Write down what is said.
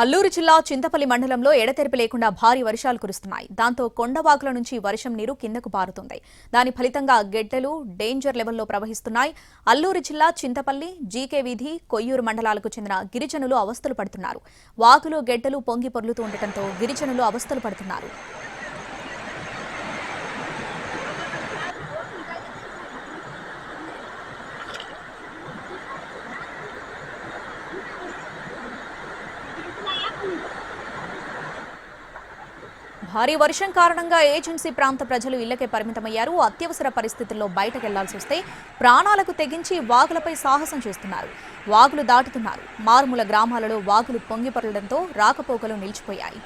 అల్లూరు జిల్లా చింతపల్లి మండలంలో ఎడతెరిపి లేకుండా భారీ వర్షాలు కురుస్తున్నాయి. దాంతో కొండవాగుల నుంచి వర్షం నీరు కిందకు పారుతుంది. దాని ఫలితంగా గెడ్డలు డేంజర్ లెవెల్లో ప్రవహిస్తున్నాయి. అల్లూరు జిల్లా చింతపల్లి, జీకే వీధి, కొయ్యూరు మండలాలకు చెందిన గిరిజనులు అవస్థలు పడుతున్నారు. వాగులు గెడ్డలు పొంగి పొర్లుతూ ఉండటంతో గిరిజనులు అవస్థలు పడుతున్నారు. భారీ వర్షం కారణంగా ఏజెన్సీ ప్రాంత ప్రజలు ఇళ్లకే పరిమితమయ్యారు. అత్యవసర పరిస్థితుల్లో బయటకెళ్లాల్సి వస్తే ప్రాణాలకు తెగించి వాగులపై సాహసం చేస్తున్నారు. వాగులు దాటుతున్నారు. మారుమూల గ్రామాలలో వాగులు పొంగిపొరలడంతో రాకపోకలు నిలిచిపోయాయి.